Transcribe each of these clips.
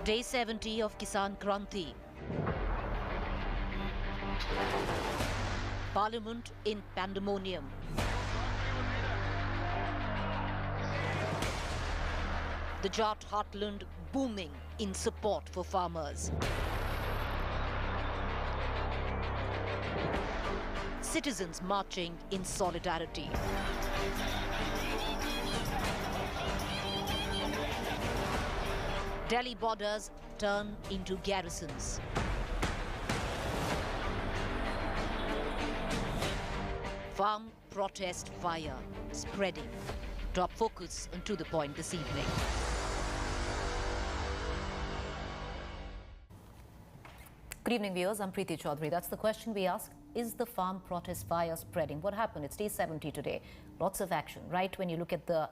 Day 70 of Kisan Kranti. Parliament in pandemonium. The Jat heartland booming in support for farmers. Citizens marching in solidarity. Delhi borders turn into garrisons. Farm protest fire spreading. Top focus and to the point this evening. Good evening, viewers. I'm Preeti Chaudhary. That's the question we ask. Is the farm protest fire spreading? What happened? It's day 70 today. Lots of action, right? When you look at the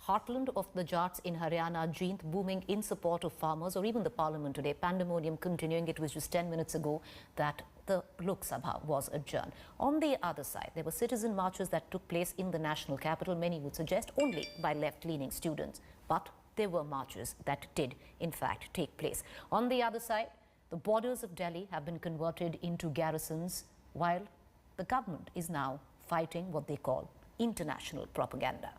heartland of the Jats in Haryana, Jind booming in support of farmers, or even the parliament today, pandemonium continuing. It was just 10 minutes ago that the Lok Sabha was adjourned. On the other side, there were citizen marches that took place in the national capital, many would suggest only by left-leaning students. But there were marches that did, in fact, take place. On the other side, the borders of Delhi have been converted into garrisons, while the government is now fighting what they call international propaganda.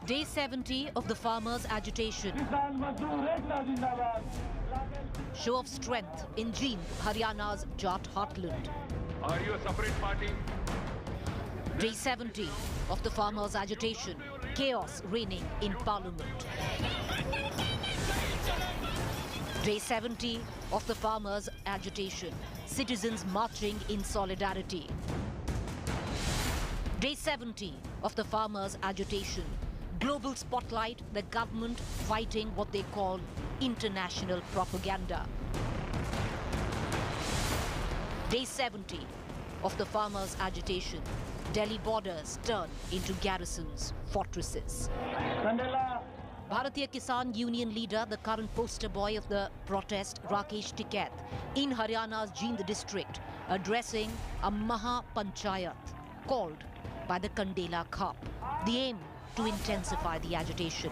Day 70 of the farmers' agitation. Show of strength in Jind, Haryana's Jat heartland. Are you a separate party? Day 70 of the farmers' agitation. Chaos reigning in parliament. Day 70 of the farmers' agitation. Citizens marching in solidarity. Day 70 of the farmers' agitation. Global spotlight, the government fighting what they call international propaganda. Day 70 of the farmers' agitation. Delhi borders turn into garrisons, fortresses. Kandela. Bharatiya Kisan Union leader, the current poster boy of the protest, Rakesh Tikait, in Haryana's Jind district, addressing a mahapanchayat called by the Kandela khap. The aim to intensify the agitation.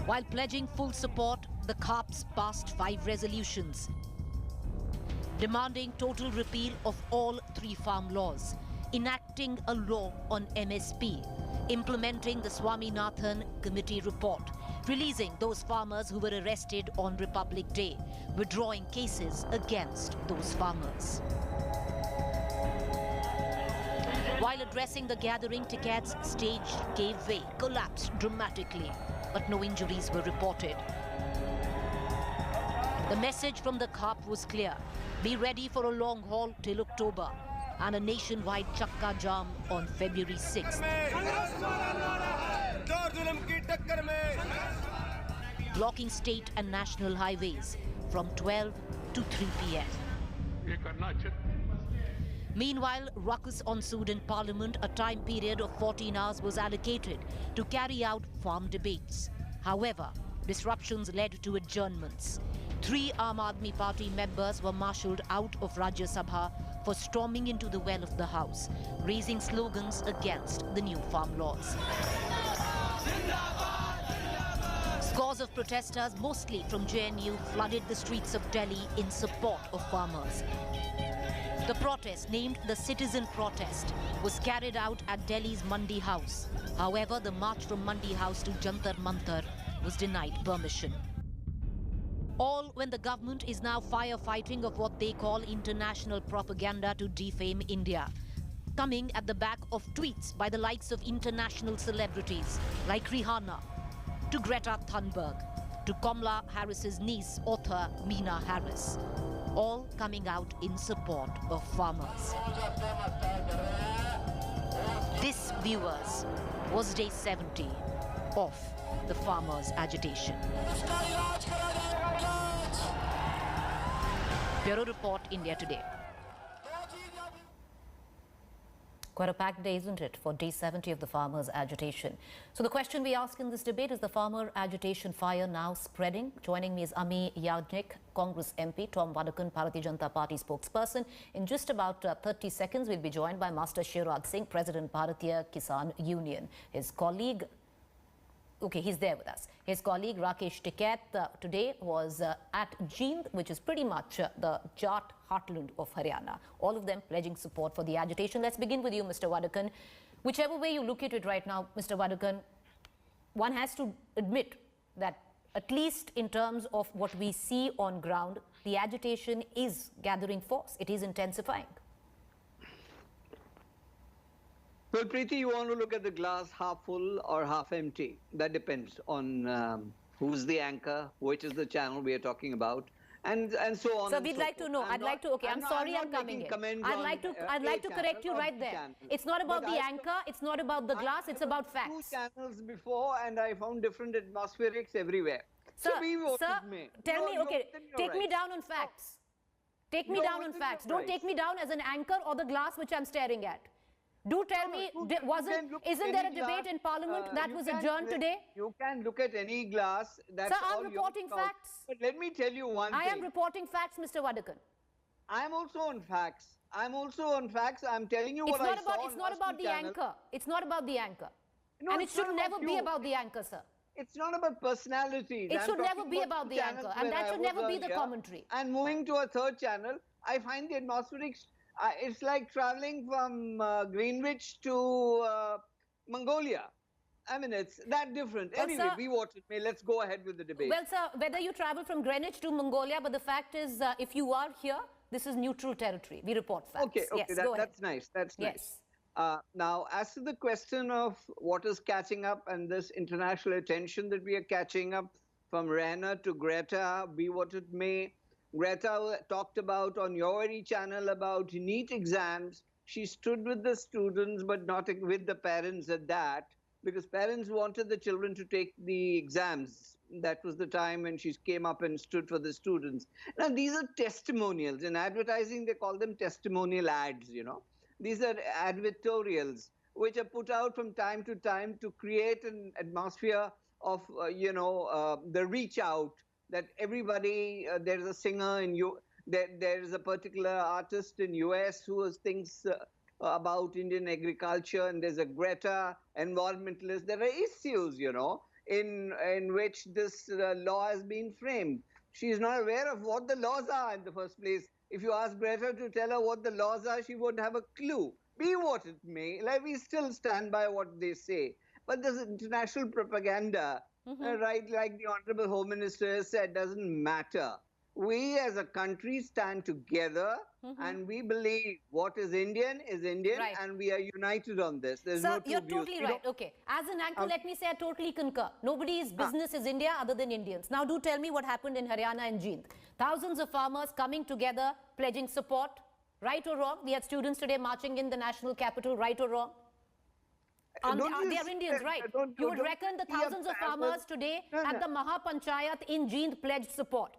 While pledging full support, the khaps passed 5 resolutions demanding total repeal of all 3 farm laws, enacting a law on MSP, implementing the Swaminathan Committee report, releasing those farmers who were arrested on Republic Day, withdrawing cases against those farmers. While addressing the gathering, Tikait's stage gave way, collapsed dramatically, but no injuries were reported. The message from the khap was clear: be ready for a long haul till October and a nationwide chakka jam on February 6th. Blocking state and national highways from 12 to 3 p.m. Meanwhile, ruckus ensued in Parliament. A time period of 14 hours was allocated to carry out farm debates. However, disruptions led to adjournments. 3 Aam Aadmi Party members were marshalled out of Rajya Sabha for storming into the well of the House, raising slogans against the new farm laws. Scores of protesters, mostly from JNU, flooded the streets of Delhi in support of farmers. The protest, named the Citizen Protest, was carried out at Delhi's Mandi House. However, the march from Mandi House to Jantar Mantar was denied permission. All when the government is now firefighting of what they call international propaganda to defame India, coming at the back of tweets by the likes of international celebrities like Rihanna, to Greta Thunberg, to Kamala Harris's niece, author Meena Harris, all coming out in support of farmers. This, viewers, was day 70 of the farmers' agitation. Bureau Report, India Today. Quite a packed day, isn't it, for day 70 of the farmers' agitation? So the question we ask in this debate, is the farmer agitation fire now spreading? Joining me is Ami Yajnik, Congress MP, Tom Wadakan, Bharatiya Janata Party spokesperson. In just about 30 seconds, we'll be joined by Master Shiraj Singh, President Bharatiya Kisan Union. His colleague, okay, he's there with us. His colleague Rakesh Tikait today was at Jind, which is pretty much the Jat heartland of Haryana. All of them pledging support for the agitation. Let's begin with you, Mr. Wadakan. Whichever way you look at it right now, Mr. Wadakan, one has to admit that at least in terms of what we see on ground, the agitation is gathering force. It is intensifying. Well, Preeti, you want to look at the glass half full or half empty. That depends on who's the anchor, which is the channel we are talking about, and so on. So we'd like to know. I'm sorry, I'm coming in. I'd like to correct you right there. It's not about the anchor. It's not about the glass. It's about facts. Two channels before, and I found different atmospherics everywhere. Sir, tell me. Okay, take me down on facts. Take me down on facts. Don't take me down as an anchor or the glass which I'm staring at. Do tell me, isn't there a debate in Parliament that was adjourned today? You can look at any glass. That's Sir, I'm reporting facts. But let me tell you one thing. I am reporting facts, Mr. Wadakan. I'm also on facts. I'm telling you what I saw. It's not about the anchor. It's not about the anchor. No, and it should never be about the anchor, sir. It's not about personalities. It should never be about the anchor. And that should never be the commentary. And moving to a third channel, I find the atmospherics... it's like traveling from Greenwich to Mongolia. I mean, it's that different. Well, anyway, sir, we watched it. Let's go ahead with the debate. Well, sir, whether you travel from Greenwich to Mongolia, but the fact is, if you are here, this is neutral territory. We report facts. Okay, yes, that's nice. That's nice. Now, as to the question of what is catching up and this international attention that we are catching up from Rana to Greta, be what it may, Greta talked about on your very channel about NEET exams. She stood with the students, but not with the parents at that, because parents wanted the children to take the exams. That was the time when she came up and stood for the students. Now, these are testimonials. In advertising, they call them testimonial ads, you know. These are advertorials, which are put out from time to time to create an atmosphere of, the reach out, that everybody, there's a singer in there's a particular artist in US who thinks about Indian agriculture, and there's a Greta environmentalist. There are issues, in which this law has been framed. She's not aware of what the laws are in the first place. If you ask Greta to tell her what the laws are, she won't have a clue. Be what it may, like we still stand by what they say. But this international propaganda, right, like the Honorable Home Minister has said, doesn't matter. We as a country stand together and we believe what is Indian, right, and we are united on this. There's Sir, you're totally right. Okay. As an anchor, let me say I totally concur. Nobody's business is India other than Indians. Now do tell me what happened in Haryana and Jind. Thousands of farmers coming together, pledging support. Right or wrong? We had students today marching in the national capital. Right or wrong? They are Indians, right? You would reckon the thousands of farmers today at the mahapanchayat in Jind pledged support.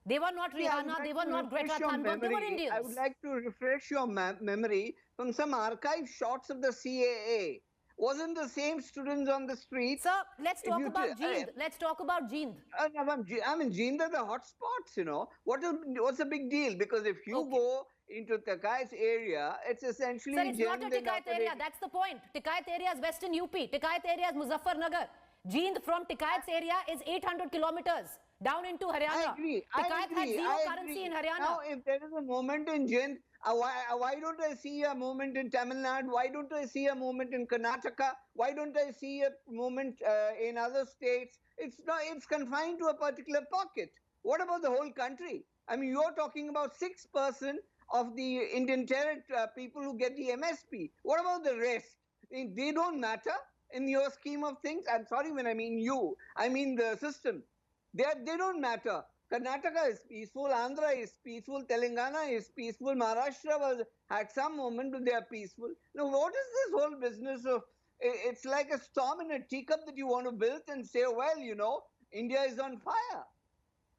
They were not Rihanna, they were not Greta Thunberg, they were Indians. I would like to refresh your memory from some archive shots of the CAA. Wasn't the same students on the street? Sir, let's talk about Jind. Let's talk about Jind. I mean, Jind are the hot spots, What's the big deal? Because if you go into Tikait's area, it's essentially... Sir, it's not a Tikait area. That's the point. Tikait area is Western UP. Tikait area is Muzaffarnagar. Jind from Tikait's area is 800 kilometers down into Haryana. I agree. Tikait has zero currency in Haryana. Now, if there is a movement in Jind, why don't I see a movement in Tamil Nadu? Why don't I see a movement in Karnataka? Why don't I see a movement in other states? It's confined to a particular pocket. What about the whole country? I mean, you're talking about 6% of the Indian people who get the MSP. What about the rest? They don't matter in your scheme of things. I'm sorry when I mean you. I mean the system. They don't matter. Karnataka is peaceful, Andhra is peaceful, Telangana is peaceful, Maharashtra had some moment when they are peaceful. Now, what is this whole business of, it's like a storm in a teacup that you want to build and say, well, India is on fire.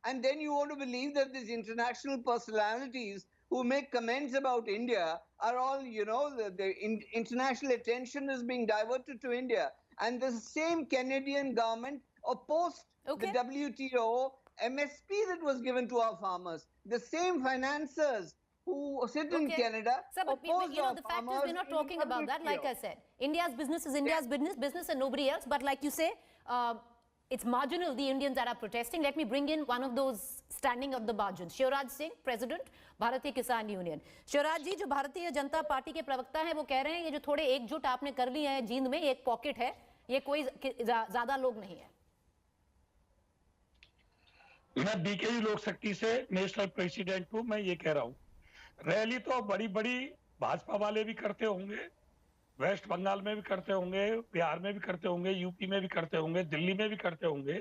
And then you want to believe that these international personalities who make comments about India are all, international attention is being diverted to India. And the same Canadian government opposed the WTO MSP that was given to our farmers. The same financiers who sit in Canada oppose our the fact farmers. is we're not talking about that. Like I said, India's business is India's business and nobody else. But like you say, it's marginal, the Indians that are protesting. Let me bring in one of those standing of the margins. Shivraj Singh, President, भारतीय किसान union. Shivraj ji, जो Bharatiya Janata party के प्रवक्ता हैं, वो कह रहे हैं ये जो थोड़े एकजुट आपने कर लिए हैं जींद में, एक पॉकेट है, ये कोई ज्यादा लोग नहीं है. मैं बीकेयू लोक शक्ति से नेशनल प्रेसिडेंट हूं. मैं ये कह रहा हूं, रैली तो बड़ी बड़ी भाजपा वाले भी करते होंगे, वेस्ट बंगाल में भी करते होंगे, बिहार में भी करते होंगे, यूपी में भी करते होंगे, दिल्ली में भी करते होंगे.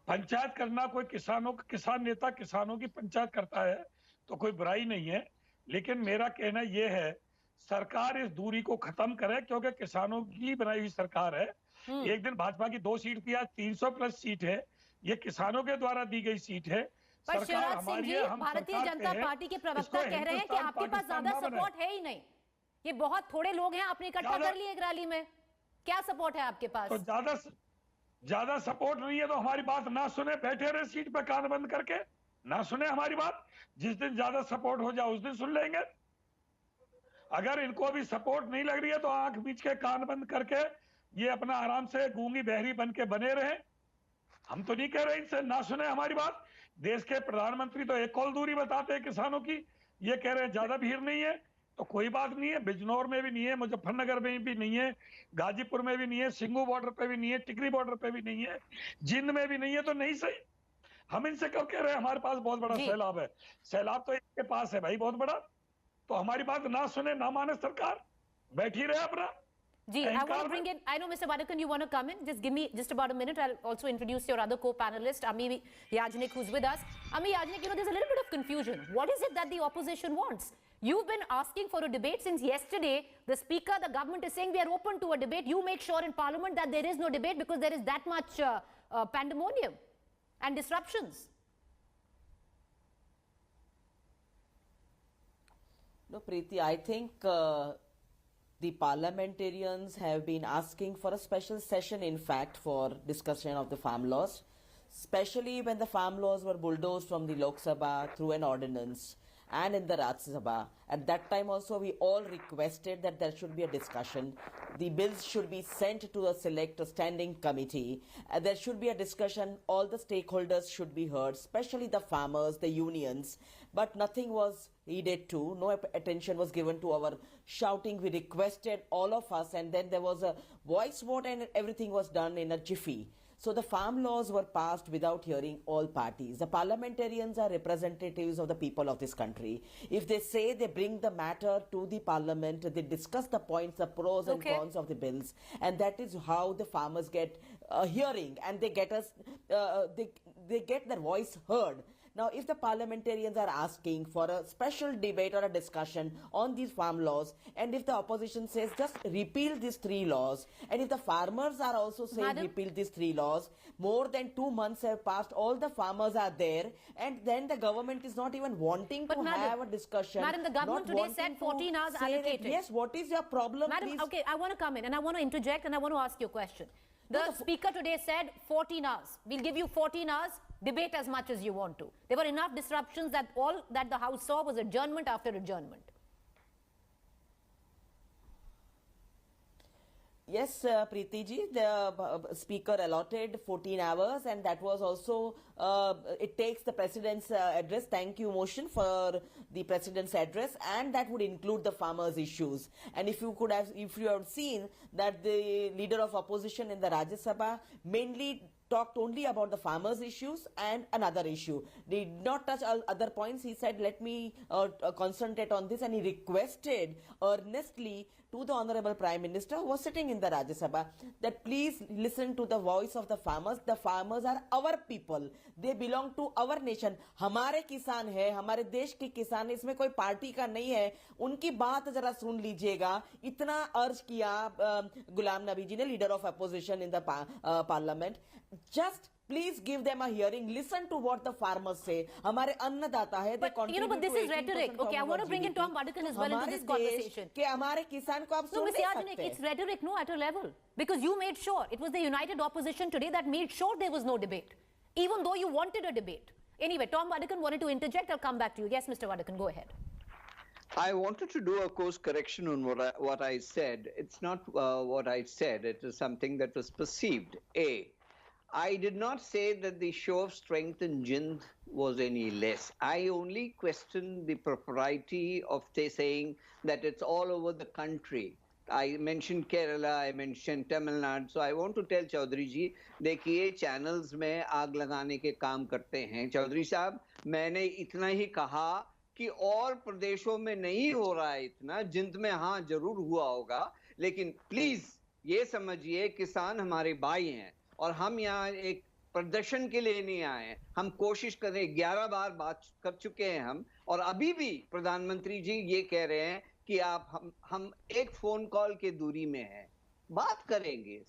पंचायत करना कोई किसान नेता किसानों की पंचायत करता है तो कोई बुराई नहीं है. लेकिन मेरा कहना यह है, सरकार इस दूरी को खत्म करे, क्योंकि किसानों की बनाई हुई सरकार है. एक दिन भाजपा की 2 सीट थी, आज 300 प्लस सीट है. ये किसानों के द्वारा दी गई सीट है. पर शिवराज सिंह जी, भारतीय जनता पार्टी के प्रवक्ता कह रहे हैं कि आपके पास ज्यादा सपोर्ट है ही नहीं, ये बहुत थोड़े लोग हैं, आपने इकट्ठा कर लिए एक रैली में. क्या सपोर्ट है आपके पास? तो ज्यादा सपोर्ट नहीं है तो हमारी बात ना सुने, बैठे रहे सीट पे कान बंद करके, ना सुने हमारी बात. जिस दिन ज्यादा सपोर्ट हो जाए उस दिन सुन लेंगे. अगर इनको भी सपोर्ट नहीं लग रही है तो आंख बीच के कान बंद करके ये अपना आराम से गूंगी बहरी बन के बने रहे. हम तो नहीं कह रहे इनसे ना सुने हमारी बात. देश के प्रधानमंत्री तो एक कॉल दूरी बताते हैं किसानों की, ये कह रहे हैं ज्यादा भीड़ नहीं है. तो कोई बात नहीं है, बिजनौर में भी नहीं है, मुजफ्फरनगर में भी नहीं है, गाजीपुर में भी नहीं है, सिंगू बॉर्डर पे भी नहीं है, टिकरी बॉर्डर पे भी नहीं है, जिंद में भी नहीं है. तो नहीं सही, हम इनसे क्यों कह रहे हैं हमारे पास बहुत बड़ा सैलाब है? सैलाब तो इनके पास है भाई बहुत बड़ा. तो हमारी बात ना सुने ना माने सरकार, बैठी रहे अपना. Ji, I want to bring in, I know Mr. Vadakan, you want to come in. Just give me just about a minute. I'll also introduce your other co-panelist, Ami Yajnik, who's with us. Ami Yajnik, there's a little bit of confusion. What is it that the opposition wants? You've been asking for a debate since yesterday. The speaker, the government is saying we are open to a debate. You make sure in parliament that there is no debate because there is that much pandemonium and disruptions. No, Preeti, I think the parliamentarians have been asking for a special session, in fact, for discussion of the farm laws, especially when the farm laws were bulldozed from the Lok Sabha through an ordinance and in the Rajya Sabha. At that time also, we all requested that there should be a discussion. The bills should be sent to a select standing committee. There should be a discussion. All the stakeholders should be heard, especially the farmers, the unions. But nothing was heeded to. No attention was given to our shouting. We requested, all of us, and then there was a voice vote and everything was done in a jiffy. So the farm laws were passed without hearing all parties. The parliamentarians are representatives of the people of this country. If they say they bring the matter to the parliament, they discuss the points, the pros and cons of the bills, and that is how the farmers get a hearing and they get us, they get their voice heard. Now, if the parliamentarians are asking for a special debate or a discussion on these farm laws, and if the opposition says just repeal these 3 laws, and if the farmers are also saying repeal these 3 laws, more than 2 months have passed, all the farmers are there, and then the government is not even wanting to have a discussion. Madam, the government today said 14 hours allocated. Yes, what is your problem, Madam, please? okay, I want to come in and I want to interject and I want to ask you a question. The speaker today said 14 hours. We'll give you 14 hours. Debate as much as you want to. There were enough disruptions that all that the House saw was adjournment after adjournment. Yes, Preeti ji, the speaker allotted 14 hours and that was also, it takes the president's address, thank you motion for the president's address, and that would include the farmers' issues. And if you have seen that the leader of opposition in the Rajya Sabha mainly talked only about the farmers' issues and another issue. He did not touch all other points. He said, let me concentrate on this, and he requested earnestly to the Honorable Prime Minister who was sitting in the Rajya Sabha that please listen to the voice of the farmers. The farmers are our people. They belong to our nation. हमारे किसान है, हमारे देश के किसान, इसमें कोई party का नहीं है. उनकी बात जरा सुन लीजिएगा. इतना अर्ज किया गुलाम नबी जी ने, leader of opposition in the parliament. just please give them a hearing. Listen to what the farmers say. हमारे अन्नदाता है. But you know, but this is rhetoric. Okay, I want to bring in Tom Badakan as well into this conversation. कि हमारे किसान को आप So, Ms. Yajnik, it's rhetoric, no, at a level. Because you made sure, it was the united opposition today that made sure there was no debate. Even though you wanted a debate. Anyway, Tom Badakan wanted to interject. I'll come back to you. Yes, Mr. Badakan, go ahead. I wanted to do a course correction on what I said. It's not what I said. It is something that was perceived. I did not say that the show of strength in Jind was any less. I only questioned the propriety of saying that it's all over the country. I mentioned Kerala, I mentioned Tamil Nadu. So I want to tell Chaudhary ji, देखिए channels में आग लगाने के काम करते हैं. चौधरी साहब, मैंने इतना ही कहा कि और प्रदेशों में नहीं हो रहा है इतना, जिंद में हाँ जरूर हुआ होगा, लेकिन प्लीज ये समझिए किसान हमारे भाई हैं और हम यहाँ एक प्रदर्शन के लिए नहीं आए हैं. हम कोशिश कर रहे हैं, 11 बार बात कर चुके हैं हम, और अभी भी प्रधानमंत्री जी ये कह रहे हैं कि आप हम एक फोन कॉल के दूरी में हैं, बात करेंगे.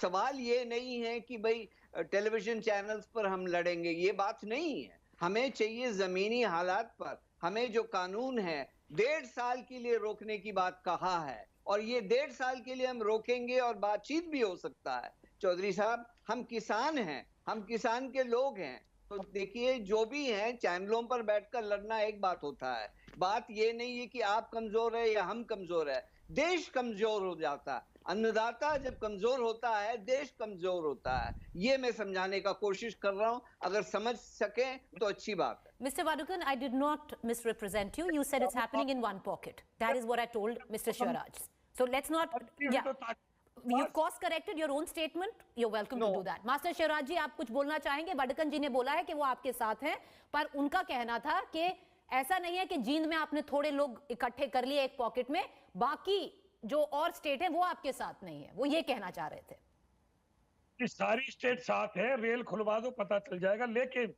सवाल ये नहीं है कि भाई टेलीविजन चैनल्स पर हम लड़ेंगे, ये बात नहीं है. हमें चाहिए जमीनी हालात पर. हमें जो कानून है 1.5 साल के लिए रोकने की बात कहा है, और ये 1.5 साल के लिए हम रोकेंगे और बातचीत भी हो सकता है. चौधरी साहब, हम किसान हैं, हम किसान के लोग हैं. तो देखिए जो भी है, चैनलों पर बैठकर लड़ना एक बात होता है, बात ये नहीं है कि आप कमजोर है या हम कमजोर है. देश कमजोर हो जाता है. अन्नदाता जब कमजोर होता है, देश कमजोर होता है. ये मैं समझाने का कोशिश कर रहा हूं. अगर समझ सके तो अच्छी बात है. Mr. Badakan, I did not misrepresent you. You said it's happening in one pocket. That is what I told Mr. Shivraj. So let's not. Yeah. You've course corrected your own statement. You're welcome to do that. Master Shivraj ji, आप कुछ बोलना चाहेंगे? बडकन जी ने बोला है कि वो आपके साथ हैं, पर उनका कहना था कि ऐसा नहीं है कि जींद में आपने थोड़े लोग इकट्ठे कर लिए एक पॉकेट में, बाकी जो और स्टेट है वो आपके साथ नहीं है. वो ये कहना चाह रहे थे. सारी स्टेट साथ है, रेल खुलवा दो पता चल जाएगा. लेकिन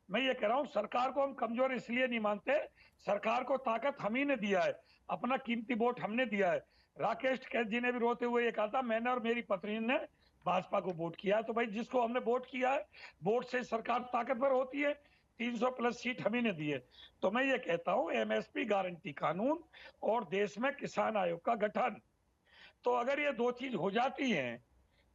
मैं ये कह रहा हूँ, सरकार को हम कमजोर इसलिए नहीं मानते, सरकार को ताकत हम ही ने दिया है, अपना कीमती वोट हमने दिया है. राकेश टिकैत जी ने भी रोते हुए ये कहा था, मैंने और मेरी पत्नी ने भाजपा को वोट किया. तो भाई जिसको हमने वोट किया है, वोट से सरकार ताकतवर होती है. 300+ सीट हम ही ने दी है. तो मैं ये कहता हूँ, एमएसपी गारंटी कानून और देश में किसान आयोग का गठन, तो अगर ये दो चीज हो जाती हैं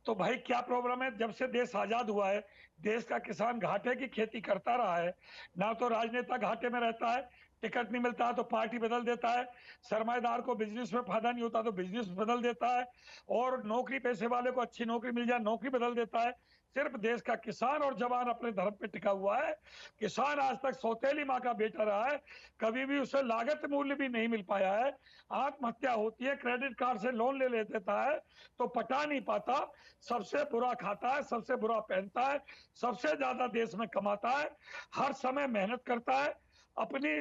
तो भाई क्या प्रॉब्लम है. जब से देश आजाद हुआ है, देश का किसान घाटे की खेती करता रहा है. ना तो राजनेता घाटे में रहता है, टिकट नहीं मिलता तो पार्टी बदल देता है, सरमाएदार को बिजनेस में फायदा नहीं होता तो बिजनेस बदल देता है, और नौकरी पैसे वाले को अच्छी नौकरी मिल जाए नौकरी बदल देता है. सिर्फ देश का किसान और जवान अपने धर्म पे टिका हुआ है. किसान आज तक सौतेली माँ का बेटा रहा है, कभी भी उसे लागत मूल्य भी नहीं मिल पाया है. आत्महत्या होती है, क्रेडिट कार्ड से लोन ले लेता है तो पटा नहीं पाता, सबसे बुरा खाता है, सबसे बुरा पहनता है, सबसे ज्यादा देश में कमाता है, हर समय मेहनत करता है, अपनी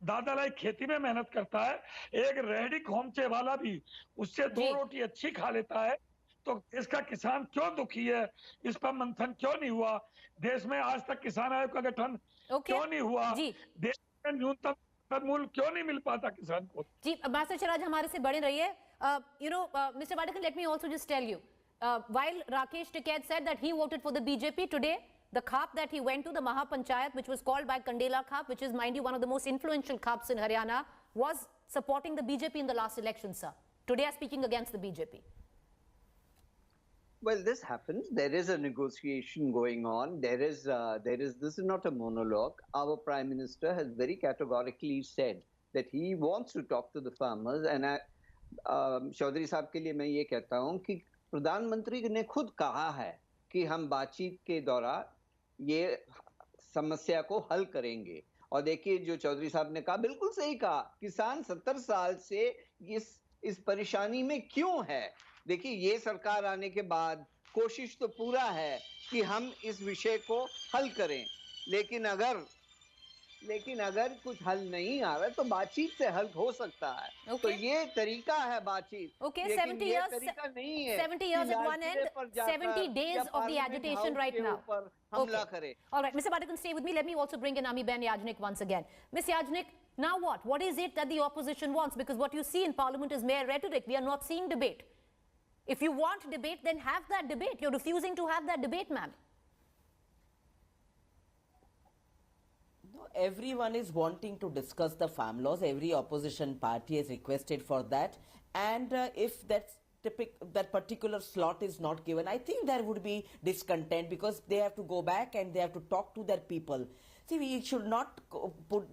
दादा लाई खेती में मेहनत करता है. एक रेहड़ी खोमचे वाला भी उससे 2 रोटी अच्छी खा लेता है. तो देश का किसान क्यों दुखी है, इस पर मंथन क्यों नहीं हुआ? देश में आज तक किसान आयोग का गठन क्यों नहीं हुआ? देश में न्यूनतम मूल्य क्यों नहीं मिल पाता किसान को? जी, मास्टर शिवराज हमारे से बने रहिए. Mr. Badakan, let me also just tell you, while Rakesh Tikait said that he voted for the BJP today, the khap that he went to, the mahapanchayat, which was called by Kandela khap, which is, mind you, one of the most influential khaps in Haryana, was supporting the BJP in the last election, sir. Today are speaking against the BJP. Well, this happens. There is a negotiation going on. This is not a monologue. Our Prime Minister has very categorically said that he wants to talk to the farmers. And Chaudhary साहब के लिए मैं ये कहता हूँ कि प्रधानमंत्री ने खुद कहा है कि हम बातचीत के दौरान ये समस्या को हल करेंगे. और देखिए जो चौधरी साहब ने कहा, बिल्कुल सही कहा. किसान 70 साल से इस परेशानी में क्यों है? देखिए ये सरकार आने के बाद कोशिश तो पूरा है कि हम इस विषय को हल करें, लेकिन अगर कुछ हल नहीं आ रहा है तो बातचीत से हल हो सकता है. तो ये तरीका है बातचीत. 70 years at one end, 70 days of the agitation right now. हमला करे. All right, Mr. Badakan, stay with me. Let me also bring in Ami-Ben Yajnik once again. Ms. Yajnik, now what? What is it that the opposition wants? Because what you see in Parliament is mere rhetoric. We are not seeing debate. If you want debate, then have that debate. You're refusing to have that debate, ma'am. Everyone is wanting to discuss the farm laws. Every opposition party has requested for that. And if that particular slot is not given, I think there would be discontent because they have to go back and they have to talk to their people. See, we should not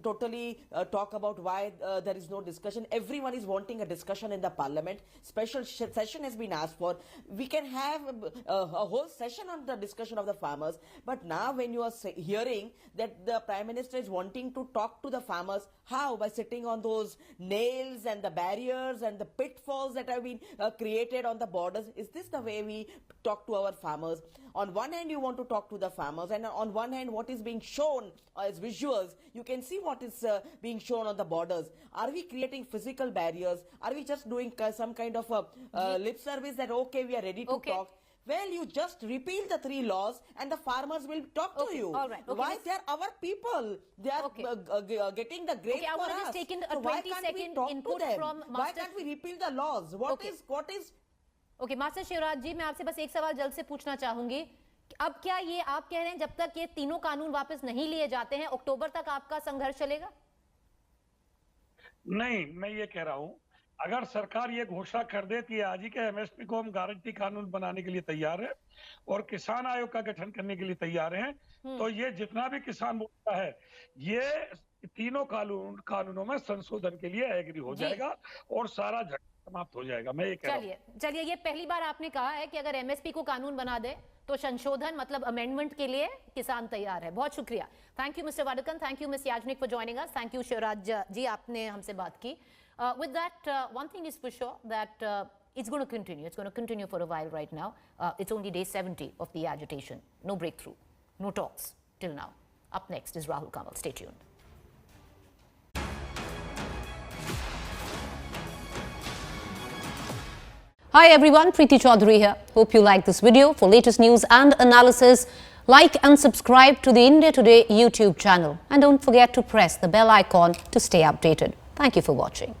totally talk about why there is no discussion. Everyone is wanting a discussion in the parliament. Special session has been asked for. We can have a whole session on the discussion of the farmers. But now when you are hearing that the Prime Minister is wanting to talk to the farmers, how? By sitting on those nails and the barriers and the pitfalls that have been created on the borders. Is this the way we talk to our farmers? On one hand, you want to talk to the farmers, and on one hand, what is being shown as visuals, you can see what is being shown on the borders. Are we creating physical barriers? Are we just doing some kind of lip service that, okay, we are ready to talk? Well, you just repeal the 3 laws and the farmers will talk to you. All right. Why? They are our people. They are getting the grape for us. I want to just take in a so 20-second input from Master. Why can't we repeal the laws? What is okay master Shivraj ji, मैं आपसे बस एक सवाल जल्द से पूछना चाहूंगी। अब क्या ये आप कह रहे हैं जब तक ये तीनों कानून वापस नहीं लिए जाते हैं अक्टूबर तक आपका संघर्ष चलेगा? नहीं, मैं ये कह रहा हूं, अगर सरकार ये घोषणा कर देती है आज ही के एमएसपी को हम गारंटी कानून बनाने के लिए तैयार है और किसान आयोग का गठन करने के लिए तैयार हैं, तो ये जितना भी किसान बोलता है ये तीनों कानूनों में संशोधन के लिए एग्री हो जाएगा और सारा समाप्त हो जाएगा। मैं ये कह रहा हूं। चलिए ये पहली बार आपने कहा है कि अगर एमएसपी को कानून बना दे तो संशोधन मतलब अमेंडमेंट के लिए किसान तैयार है। बहुत शुक्रिया। Thank you mister Vadkan, thank you miss Yajnik for joining us, thank you Shivraj ji, आपने हमसे बात की। With that, one thing is for sure that it's going to continue. It's going to continue for a while right now. It's only day 70 of the agitation. No breakthrough, no talks till now. Up next is Rahul Kamal. Stay tuned. Hi everyone, Preeti Chaudhary here. Hope you like this video. For latest news and analysis, like and subscribe to the India Today YouTube channel. And don't forget to press the bell icon to stay updated. Thank you for watching.